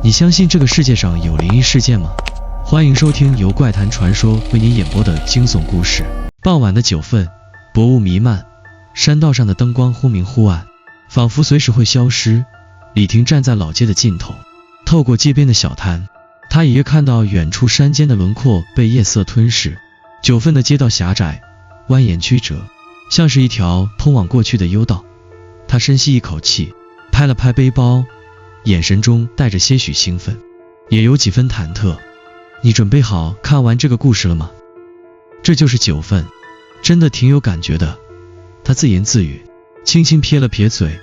你相信这个世界上有灵异事件吗？欢迎收听由怪谈传说为您演播的惊悚故事。傍晚的9份，薄雾弥漫，山道上的灯光忽明忽暗，仿佛随时会消失。李婷站在老街的尽头，透过街边的小摊，她隐约看到远处山间的轮廓被夜色吞噬。9份的街道狭窄，蜿蜒曲折，像是一条通往过去的幽道。她深吸一口气，拍了拍背包，眼神中带着些许兴奋，也有几分忐忑。你准备好看完这个故事了吗？这就是9份，真的挺有感觉的。他自言自语，轻轻撇了撇嘴，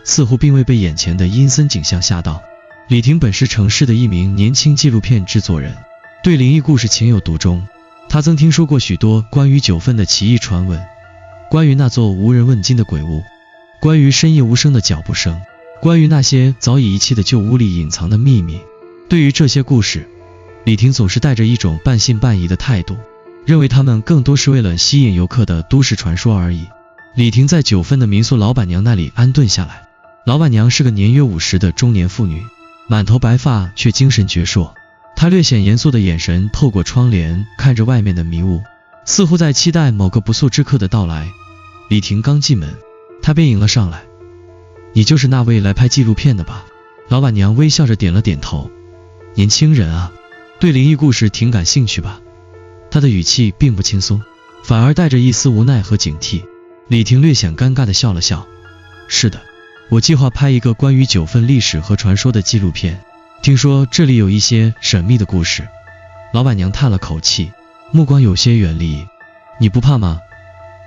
似乎并未被眼前的阴森景象吓到。李婷本是城市的一名年轻纪录片制作人，对灵异故事情有独钟。他曾听说过许多关于9份的奇异传闻，关于那座无人问津的鬼屋，关于深夜无声的脚步声，关于那些早已遗弃的旧屋里隐藏的秘密。对于这些故事，李婷总是带着一种半信半疑的态度，认为他们更多是为了吸引游客的都市传说而已。李婷在9份的民宿老板娘那里安顿下来，老板娘是个年约50的中年妇女，满头白发却精神矍铄。她略显严肃的眼神透过窗帘看着外面的迷雾，似乎在期待某个不速之客的到来。李婷刚进门，她便迎了上来，你就是那位来拍纪录片的吧？老板娘微笑着点了点头。年轻人啊，对灵异故事挺感兴趣吧？她的语气并不轻松，反而带着一丝无奈和警惕。李婷略显尴尬地笑了笑，是的，我计划拍一个关于9份历史和传说的纪录片，听说这里有一些神秘的故事。老板娘叹了口气，目光有些远离。你不怕吗？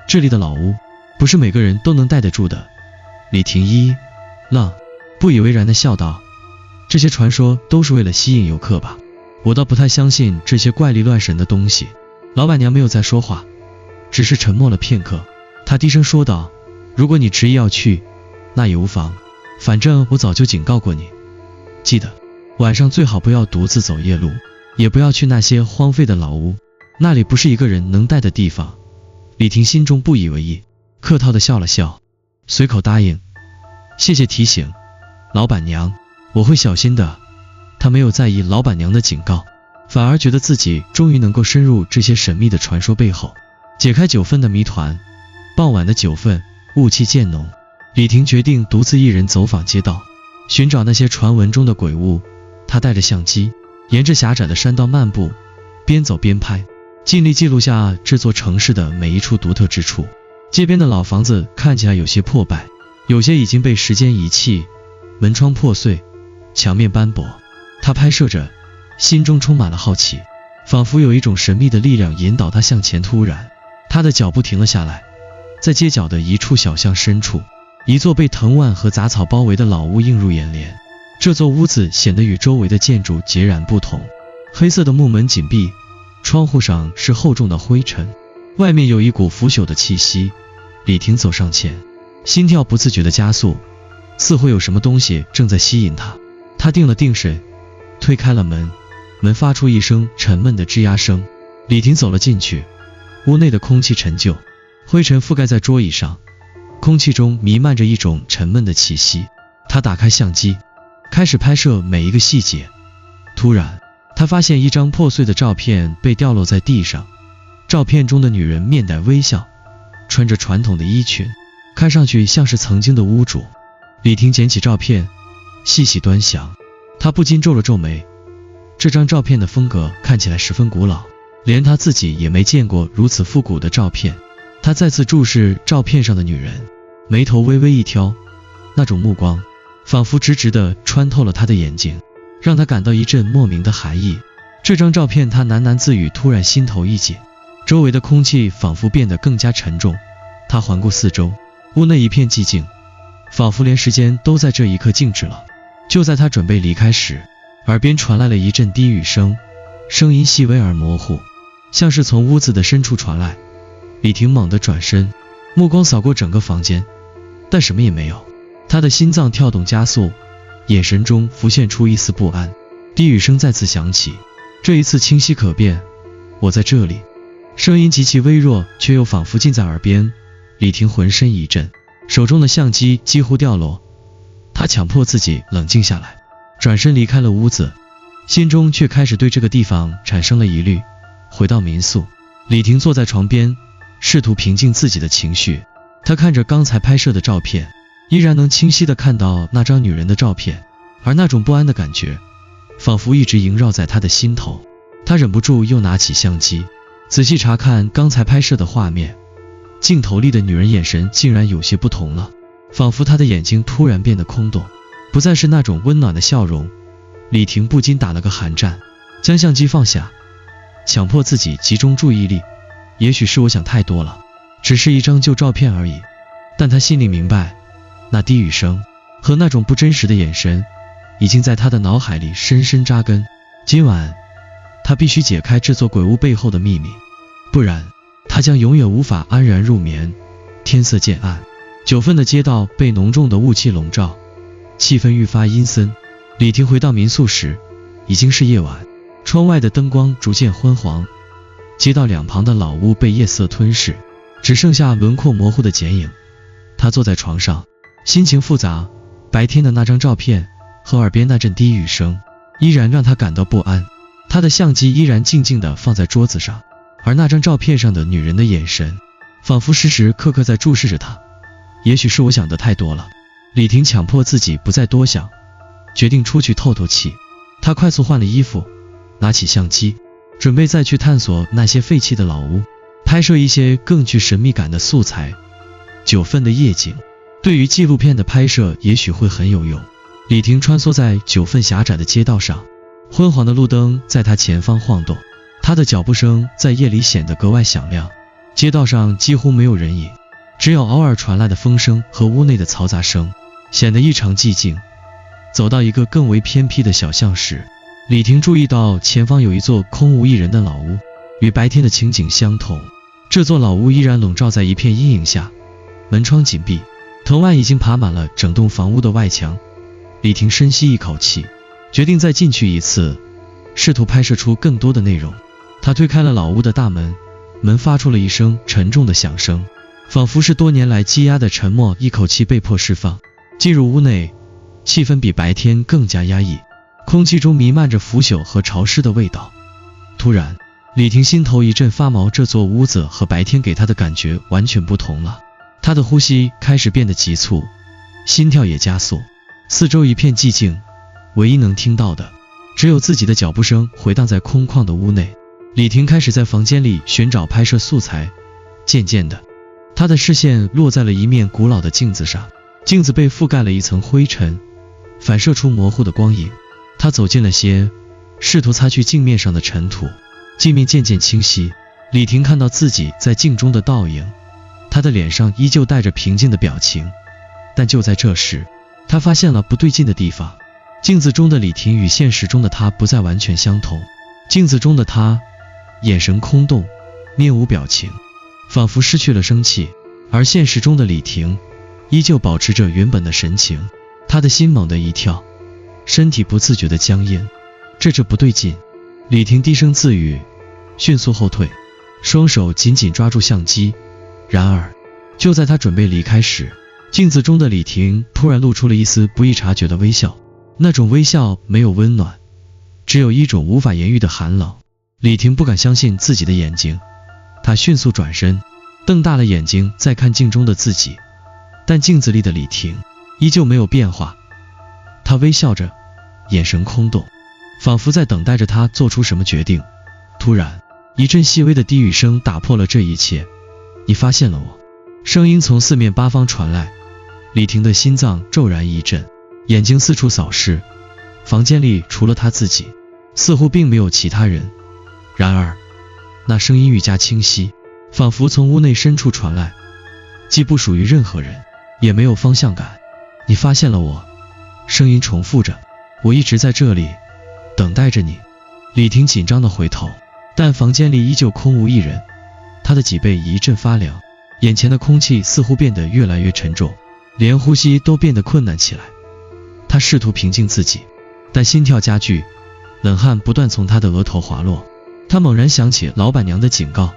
这里的老屋不是每个人都能待得住的。李婷一愣，不以为然地笑道，这些传说都是为了吸引游客吧？我倒不太相信这些怪力乱神的东西。老板娘没有再说话，只是沉默了片刻。她低声说道，如果你执意要去，那也无妨，反正我早就警告过你，记得晚上最好不要独自走夜路，也不要去那些荒废的老屋，那里不是一个人能待的地方。李婷心中不以为意，客套地笑了笑，随口答应，谢谢提醒，老板娘，我会小心的。他没有在意老板娘的警告，反而觉得自己终于能够深入这些神秘的传说背后，解开9份的谜团。傍晚的9份，雾气渐浓，李婷决定独自一人走访街道，寻找那些传闻中的鬼屋。她带着相机，沿着狭窄的山道漫步，边走边拍，尽力记录下这座城市的每一处独特之处。街边的老房子看起来有些破败，有些已经被时间遗弃，门窗破碎，墙面斑驳。他拍摄着，心中充满了好奇，仿佛有一种神秘的力量引导他向前。突然，他的脚步停了下来，在街角的一处小巷深处，一座被藤蔓和杂草包围的老屋映入眼帘。这座屋子显得与周围的建筑截然不同，黑色的木门紧闭，窗户上是厚重的灰尘，外面有一股腐朽的气息。李婷走上前，心跳不自觉地加速，似乎有什么东西正在吸引他。他定了定神，推开了门，门发出一声沉闷的吱呀声。李婷走了进去，屋内的空气陈旧，灰尘覆盖在桌椅上，空气中弥漫着一种沉闷的气息。他打开相机，开始拍摄每一个细节。突然，他发现一张破碎的照片被掉落在地上，照片中的女人面带微笑，穿着传统的衣裙，看上去像是曾经的屋主。李婷捡起照片，细细端详，他不禁皱了皱眉。这张照片的风格看起来十分古老，连他自己也没见过如此复古的照片。他再次注视照片上的女人，眉头微微一挑，那种目光仿佛直直地穿透了他的眼睛，让他感到一阵莫名的寒意。这张照片，他喃喃自语，突然心头一紧，周围的空气仿佛变得更加沉重。他环顾四周，屋内一片寂静，仿佛连时间都在这一刻静止了。就在他准备离开时，耳边传来了一阵低语声，声音细微而模糊，像是从屋子的深处传来。李婷猛地转身，目光扫过整个房间，但什么也没有。他的心脏跳动加速，眼神中浮现出一丝不安。低语声再次响起，这一次清晰可辨，我在这里。声音极其微弱，却又仿佛近在耳边。李婷浑身一震，手中的相机几乎掉落。他强迫自己冷静下来，转身离开了屋子，心中却开始对这个地方产生了疑虑。回到民宿，李婷坐在床边，试图平静自己的情绪。她看着刚才拍摄的照片，依然能清晰地看到那张女人的照片，而那种不安的感觉仿佛一直萦绕在她的心头。她忍不住又拿起相机，仔细查看刚才拍摄的画面。镜头里的女人眼神竟然有些不同了，仿佛她的眼睛突然变得空洞，不再是那种温暖的笑容。李婷不禁打了个寒战，将相机放下，强迫自己集中注意力。也许是我想太多了，只是一张旧照片而已。但她心里明白，那低语声和那种不真实的眼神已经在她的脑海里深深扎根。今晚她必须解开这座鬼屋背后的秘密，不然她将永远无法安然入眠。天色渐暗，9份的街道被浓重的雾气笼罩，气氛愈发阴森。李婷回到民宿时，已经是夜晚，窗外的灯光逐渐昏黄，街道两旁的老屋被夜色吞噬，只剩下轮廓模糊的剪影。她坐在床上，心情复杂，白天的那张照片和耳边那阵低语声依然让她感到不安。她的相机依然静静地放在桌子上，而那张照片上的女人的眼神仿佛时时刻刻在注视着她。也许是我想的太多了，李婷强迫自己不再多想，决定出去透透气。她快速换了衣服，拿起相机，准备再去探索那些废弃的老屋，拍摄一些更具神秘感的素材。9份的夜景对于纪录片的拍摄也许会很有用。李婷穿梭在9份狭窄的街道上，昏黄的路灯在她前方晃动，她的脚步声在夜里显得格外响亮。街道上几乎没有人影，只有偶尔传来的风声和屋内的嘈杂声，显得异常寂静。走到一个更为偏僻的小巷时，李婷注意到前方有一座空无一人的老屋，与白天的情景相同。这座老屋依然笼罩在一片阴影下，门窗紧闭，藤蔓已经爬满了整栋房屋的外墙。李婷深吸一口气，决定再进去一次，试图拍摄出更多的内容。她推开了老屋的大门，门发出了一声沉重的响声，仿佛是多年来积压的沉默一口气被迫释放。进入屋内，气氛比白天更加压抑，空气中弥漫着腐朽和潮湿的味道。突然，李婷心头一阵发毛，这座屋子和白天给她的感觉完全不同了。她的呼吸开始变得急促，心跳也加速，四周一片寂静，唯一能听到的只有自己的脚步声回荡在空旷的屋内。李婷开始在房间里寻找拍摄素材，渐渐的，她的视线落在了一面古老的镜子上，镜子被覆盖了一层灰尘，反射出模糊的光影。她走近了些，试图擦去镜面上的尘土，镜面渐渐清晰。李婷看到自己在镜中的倒影，她的脸上依旧带着平静的表情，但就在这时，她发现了不对劲的地方。镜子中的李婷与现实中的她不再完全相同。镜子中的她眼神空洞，面无表情，仿佛失去了生气，而现实中的李婷依旧保持着原本的神情。她的心猛地一跳，身体不自觉地僵硬。这不对劲，李婷低声自语，迅速后退，双手紧紧抓住相机。然而就在她准备离开时，镜子中的李婷突然露出了一丝不易察觉的微笑。那种微笑没有温暖，只有一种无法言喻的寒冷。李婷不敢相信自己的眼睛，她迅速转身，瞪大了眼睛再看镜中的自己，但镜子里的李婷依旧没有变化。她微笑着，眼神空洞，仿佛在等待着她做出什么决定。突然，一阵细微的低语声打破了这一切。你发现了我。声音从四面八方传来，李婷的心脏骤然一震，眼睛四处扫视，房间里除了她自己，似乎并没有其他人。然而那声音愈加清晰，仿佛从屋内深处传来，既不属于任何人，也没有方向感。你发现了我。声音重复着，我一直在这里等待着你。李婷紧张地回头，但房间里依旧空无一人。她的脊背一阵发凉，眼前的空气似乎变得越来越沉重，连呼吸都变得困难起来。她试图平静自己，但心跳加剧，冷汗不断从她的额头滑落。她猛然想起老板娘的警告，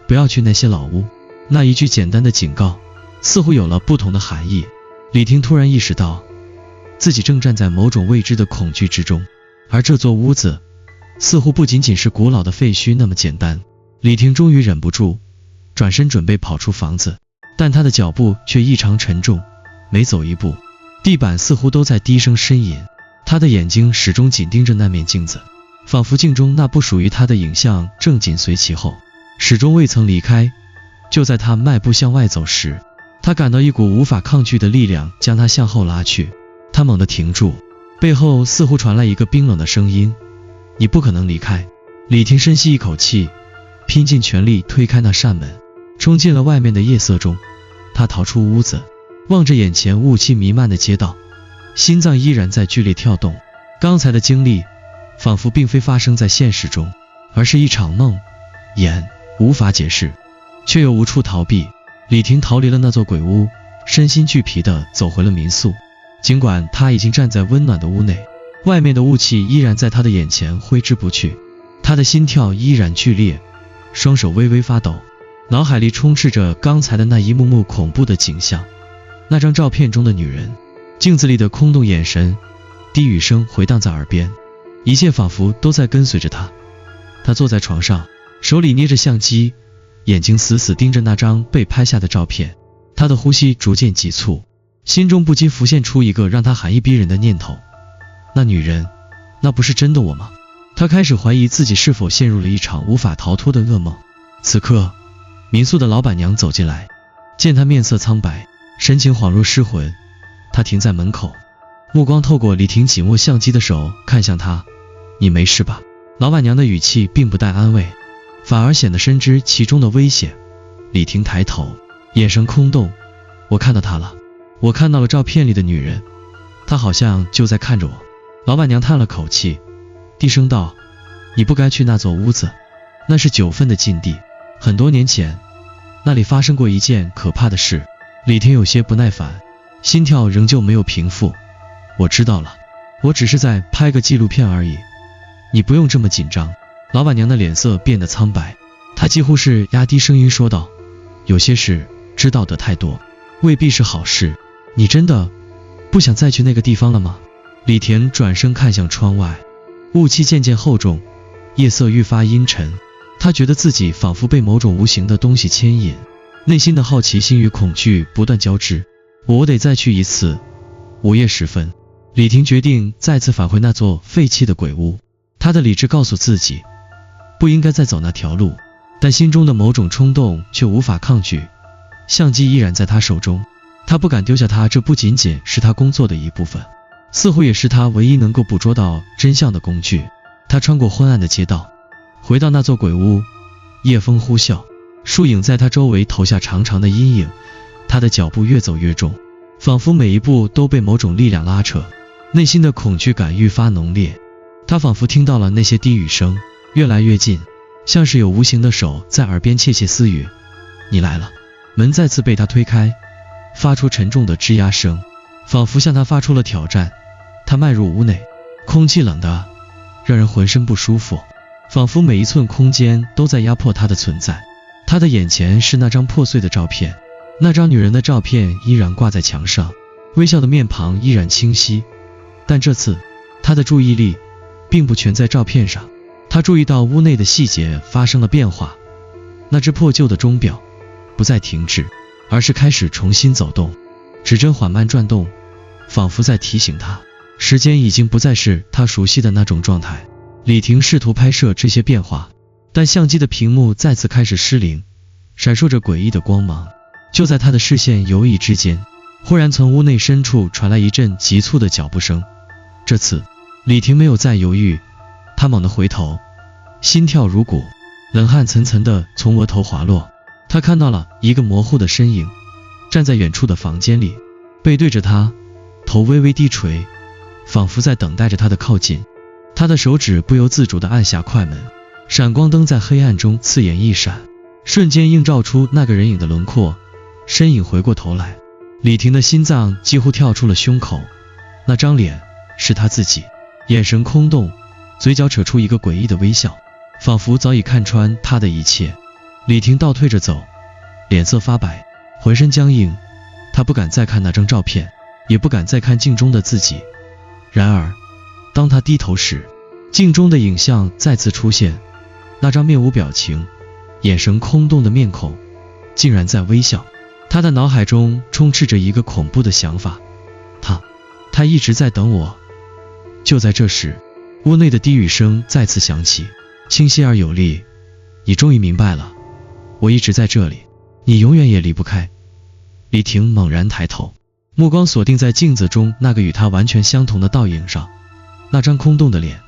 不要去那些老屋。那一句简单的警告似乎有了不同的含义。李婷突然意识到，自己正站在某种未知的恐惧之中，而这座屋子似乎不仅仅是古老的废墟那么简单。李婷终于忍不住转身准备跑出房子，但她的脚步却异常沉重，每走一步，地板似乎都在低声呻吟。她的眼睛始终紧盯着那面镜子，仿佛镜中那不属于她的影像正紧随其后，始终未曾离开。就在她迈步向外走时，她感到一股无法抗拒的力量将她向后拉去。她猛地停住，背后似乎传来一个冰冷的声音：你不可能离开。李婷深吸一口气，拼尽全力推开那扇门，冲进了外面的夜色中。她逃出屋子，望着眼前雾气弥漫的街道，心脏依然在剧烈跳动。刚才的经历仿佛并非发生在现实中，而是一场梦魇，无法解释，却又无处逃避。李婷逃离了那座鬼屋，身心俱疲地走回了民宿。尽管她已经站在温暖的屋内，外面的雾气依然在她的眼前挥之不去。她的心跳依然剧烈，双手微微发抖，脑海里充斥着刚才的那一幕幕恐怖的景象。那张照片中的女人，镜子里的空洞眼神，低语声回荡在耳边，一切仿佛都在跟随着她。她坐在床上，手里捏着相机，眼睛死死盯着那张被拍下的照片。她的呼吸逐渐急促，心中不禁浮现出一个让她寒意逼人的念头：那女人，那不是真的我吗？她开始怀疑自己是否陷入了一场无法逃脱的噩梦。此刻，民宿的老板娘走进来，见她面色苍白，神情恍若失魂。她停在门口，目光透过李婷紧握相机的手看向她：你没事吧？老板娘的语气并不带安慰，反而显得深知其中的危险。李婷抬头，眼神空洞：我看到她了，我看到了照片里的女人，她好像就在看着我。老板娘叹了口气，低声道：你不该去那座屋子，那是9份的禁地。很多年前，那里发生过一件可怕的事。李婷有些不耐烦，心跳仍旧没有平复。我知道了，我只是在拍个纪录片而已，你不用这么紧张。老板娘的脸色变得苍白，她几乎是压低声音说道：有些事知道的太多，未必是好事。你真的不想再去那个地方了吗？李婷转身看向窗外，雾气渐渐厚重，夜色愈发阴沉。她觉得自己仿佛被某种无形的东西牵引，内心的好奇心与恐惧不断交织。我得再去一次。午夜时分，李婷决定再次返回那座废弃的鬼屋。她的理智告诉自己，不应该再走那条路，但心中的某种冲动却无法抗拒。相机依然在她手中，她不敢丢下它，这不仅仅是她工作的一部分，似乎也是她唯一能够捕捉到真相的工具。她穿过昏暗的街道，回到那座鬼屋。夜风呼啸，树影在她周围投下长长的阴影。她的脚步越走越重，仿佛每一步都被某种力量拉扯，内心的恐惧感愈发浓烈。她仿佛听到了那些低语声，越来越近，像是有无形的手在耳边窃窃私语。你来了。门再次被她推开，发出沉重的吱呀声，仿佛向她发出了挑战。她迈入屋内，空气冷得让人浑身不舒服，仿佛每一寸空间都在压迫她的存在。她的眼前是那张破碎的照片，那张女人的照片依然挂在墙上，微笑的面庞依然清晰。但这次，她的注意力并不全在照片上，她注意到屋内的细节发生了变化。那只破旧的钟表不再停止，而是开始重新走动，指针缓慢转动，仿佛在提醒她，时间已经不再是她熟悉的那种状态。李婷试图拍摄这些变化，但相机的屏幕再次开始失灵，闪烁着诡异的光芒。就在她的视线游移之间，忽然从屋内深处传来一阵急促的脚步声。这次李婷没有再犹豫，她猛地回头，心跳如鼓，冷汗涔涔地从额头滑落。她看到了一个模糊的身影，站在远处的房间里，背对着她，头微微低垂，仿佛在等待着她的靠近。她的手指不由自主地按下快门，闪光灯在黑暗中刺眼一闪，瞬间映照出那个人影的轮廓。身影回过头来，李婷的心脏几乎跳出了胸口。那张脸是她自己，眼神空洞，嘴角扯出一个诡异的微笑，仿佛早已看穿她的一切。李婷倒退着走，脸色发白，浑身僵硬。她不敢再看那张照片，也不敢再看镜中的自己。然而，当他低头时，镜中的影像再次出现，那张面无表情、眼神空洞的面孔竟然在微笑。他的脑海中充斥着一个恐怖的想法，他一直在等我。就在这时，屋内的低语声再次响起，清晰而有力。你终于明白了，我一直在这里，你永远也离不开。李婷猛然抬头，目光锁定在镜子中那个与他完全相同的倒影上，那张空洞的脸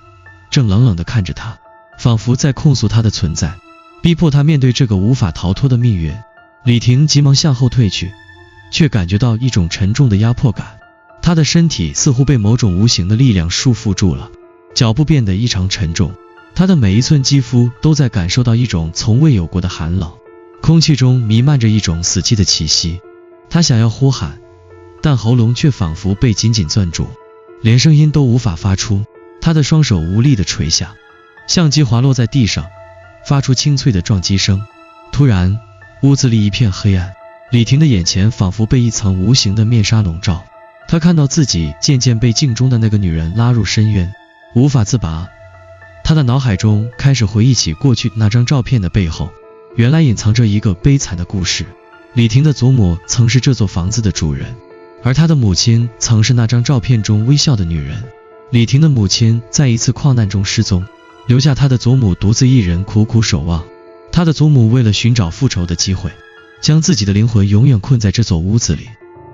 正冷冷地看着他，仿佛在控诉他的存在，逼迫他面对这个无法逃脱的命运。李婷急忙向后退去，却感觉到一种沉重的压迫感，他的身体似乎被某种无形的力量束缚住了，脚步变得异常沉重，他的每一寸肌肤都在感受到一种从未有过的寒冷，空气中弥漫着一种死寂的气息。他想要呼喊，但喉咙却仿佛被紧紧攥住，连声音都无法发出。他的双手无力地垂下，相机滑落在地上，发出清脆的撞击声。突然，屋子里一片黑暗，李婷的眼前仿佛被一层无形的面纱笼罩。他看到自己渐渐被镜中的那个女人拉入深渊，无法自拔。他的脑海中开始回忆起过去那张照片的背后，原来隐藏着一个悲惨的故事。李婷的祖母曾是这座房子的主人，而她的母亲曾是那张照片中微笑的女人。李婷的母亲在一次矿难中失踪，留下她的祖母独自一人苦苦守望。她的祖母为了寻找复仇的机会，将自己的灵魂永远困在这座屋子里，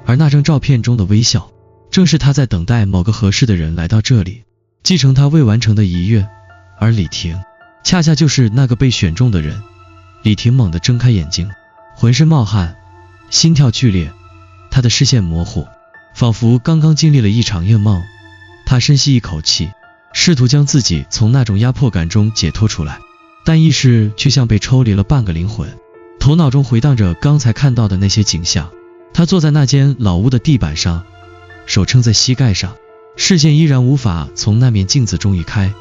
而那张照片中的微笑，正是她在等待某个合适的人来到这里，继承她未完成的遗愿。而李婷恰恰就是那个被选中的人。李婷猛地睁开眼睛，浑身冒汗，心跳剧烈，她的视线模糊，仿佛刚刚经历了一场夜梦。她深吸一口气，试图将自己从那种压迫感中解脱出来，但意识却像被抽离了半个灵魂，头脑中回荡着刚才看到的那些景象。她坐在那间老屋的地板上，手撑在膝盖上，视线依然无法从那面镜子中移开。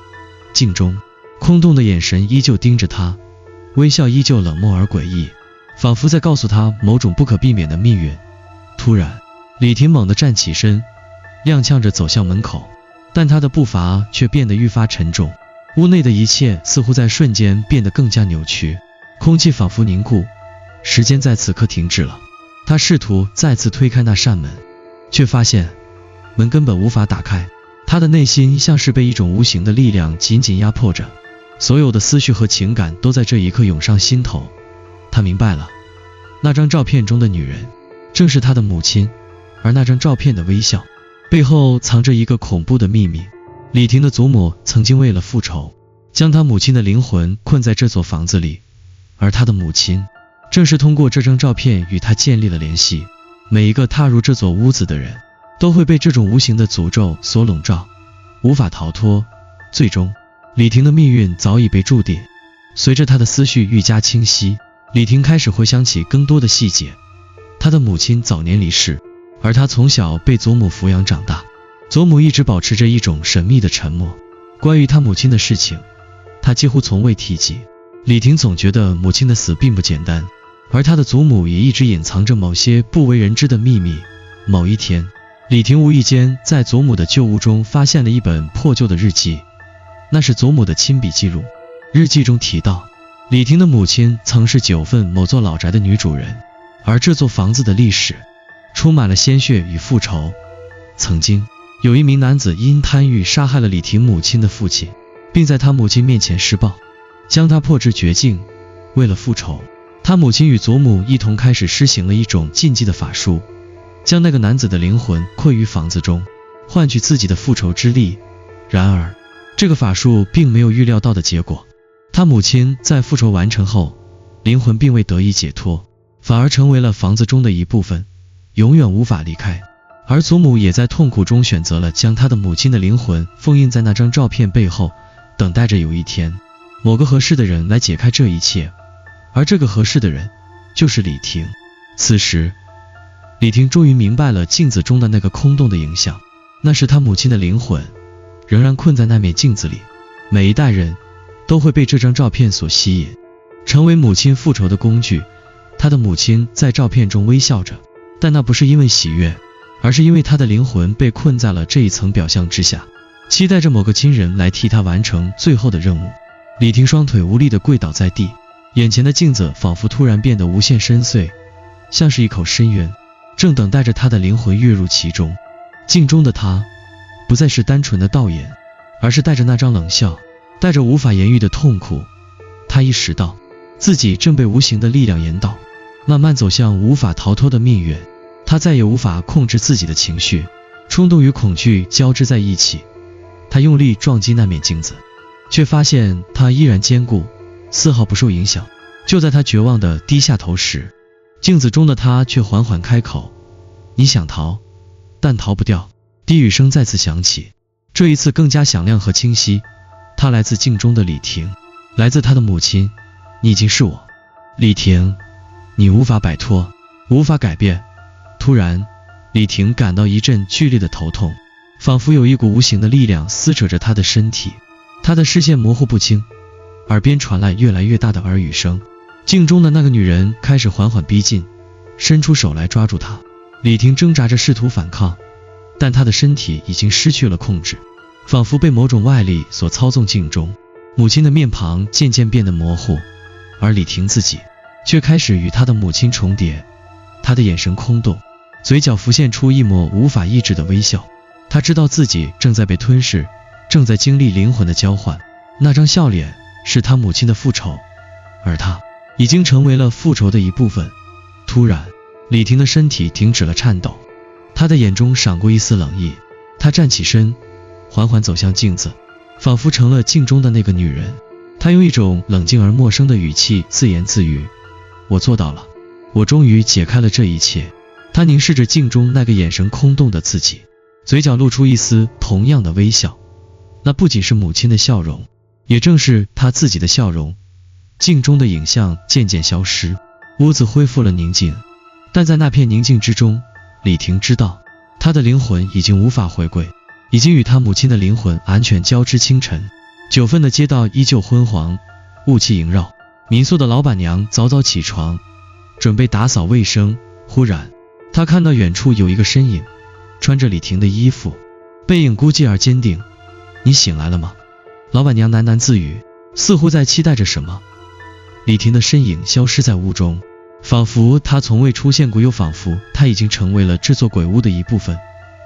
镜中空洞的眼神依旧盯着她，微笑依旧冷漠而诡异，仿佛在告诉她某种不可避免的命运。突然，李婷猛地站起身，踉跄着走向门口，但她的步伐却变得愈发沉重。屋内的一切似乎在瞬间变得更加扭曲，空气仿佛凝固，时间在此刻停止了。她试图再次推开那扇门，却发现门根本无法打开。她的内心像是被一种无形的力量紧紧压迫着，所有的思绪和情感都在这一刻涌上心头。她明白了，那张照片中的女人正是她的母亲，而那张照片的微笑背后藏着一个恐怖的秘密。李婷的祖母曾经为了复仇，将她母亲的灵魂困在这座房子里，而她的母亲正是通过这张照片与她建立了联系。每一个踏入这座屋子的人都会被这种无形的诅咒所笼罩，无法逃脱。最终，李婷的命运早已被注定。随着她的思绪愈加清晰，李婷开始回想起更多的细节。她的母亲早年离世，而她从小被祖母抚养长大。祖母一直保持着一种神秘的沉默，关于她母亲的事情，她几乎从未提及。李婷总觉得母亲的死并不简单，而她的祖母也一直隐藏着某些不为人知的秘密。某一天，李婷无意间在祖母的旧屋中发现了一本破旧的日记，那是祖母的亲笔记录。日记中提到，李婷的母亲曾是9份某座老宅的女主人，而这座房子的历史充满了鲜血与复仇。曾经有一名男子因贪欲杀害了李婷母亲的父亲，并在他母亲面前施暴，将他迫至绝境。为了复仇，他母亲与祖母一同开始施行了一种禁忌的法术，将那个男子的灵魂困于房子中，换取自己的复仇之力。然而，这个法术并没有预料到的结果。他母亲在复仇完成后，灵魂并未得以解脱，反而成为了房子中的一部分，永远无法离开。而祖母也在痛苦中选择了将她的母亲的灵魂封印在那张照片背后，等待着有一天，某个合适的人来解开这一切。而这个合适的人就是李婷。此时，李婷终于明白了镜子中的那个空洞的影像，那是她母亲的灵魂，仍然困在那面镜子里。每一代人都会被这张照片所吸引，成为母亲复仇的工具。她的母亲在照片中微笑着，但那不是因为喜悦，而是因为他的灵魂被困在了这一层表象之下，期待着某个亲人来替他完成最后的任务。李婷双腿无力地跪倒在地，眼前的镜子仿佛突然变得无限深邃，像是一口深渊，正等待着他的灵魂跃入其中。镜中的他不再是单纯的道眼，而是带着那张冷笑，带着无法言喻的痛苦。他意识到自己正被无形的力量引导，慢慢走向无法逃脱的命运。他再也无法控制自己的情绪，冲动与恐惧交织在一起。他用力撞击那面镜子，却发现它依然坚固，丝毫不受影响。就在他绝望地低下头时，镜子中的他却缓缓开口：你想逃，但逃不掉。低语声再次响起，这一次更加响亮和清晰。它来自镜中的李婷，来自他的母亲。你已经是我，李婷，你无法摆脱，无法改变。突然，李婷感到一阵剧烈的头痛，仿佛有一股无形的力量撕扯着她的身体。她的视线模糊不清，耳边传来越来越大的耳语声。镜中的那个女人开始缓缓逼近，伸出手来抓住她。李婷挣扎着试图反抗，但她的身体已经失去了控制，仿佛被某种外力所操纵。镜中母亲的面庞渐渐变得模糊，而李婷自己却开始与她的母亲重叠。她的眼神空洞，嘴角浮现出一抹无法抑制的微笑。她知道自己正在被吞噬，正在经历灵魂的交换。那张笑脸是她母亲的复仇，而她已经成为了复仇的一部分。突然，李婷的身体停止了颤抖，她的眼中闪过一丝冷意。她站起身，缓缓走向镜子，仿佛成了镜中的那个女人。她用一种冷静而陌生的语气自言自语：我做到了，我终于解开了这一切。她凝视着镜中那个眼神空洞的自己，嘴角露出一丝同样的微笑。那不仅是母亲的笑容，也正是她自己的笑容。镜中的影像渐渐消失，屋子恢复了宁静。但在那片宁静之中，李婷知道她的灵魂已经无法回归，已经与她母亲的灵魂完全交织。清晨，9份的街道依旧昏黄，雾气萦绕。民宿的老板娘早早起床，准备打扫卫生。忽然，她看到远处有一个身影，穿着李婷的衣服，背影孤寂而坚定。你醒来了吗？老板娘喃喃自语，似乎在期待着什么。李婷的身影消失在屋中，仿佛她从未出现过，又仿佛她已经成为了这座鬼屋的一部分，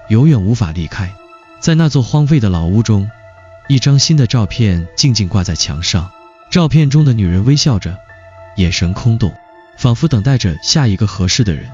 永远无法离开。在那座荒废的老屋中，一张新的照片静静挂在墙上。照片中的女人微笑着，眼神空洞，仿佛等待着下一个合适的人。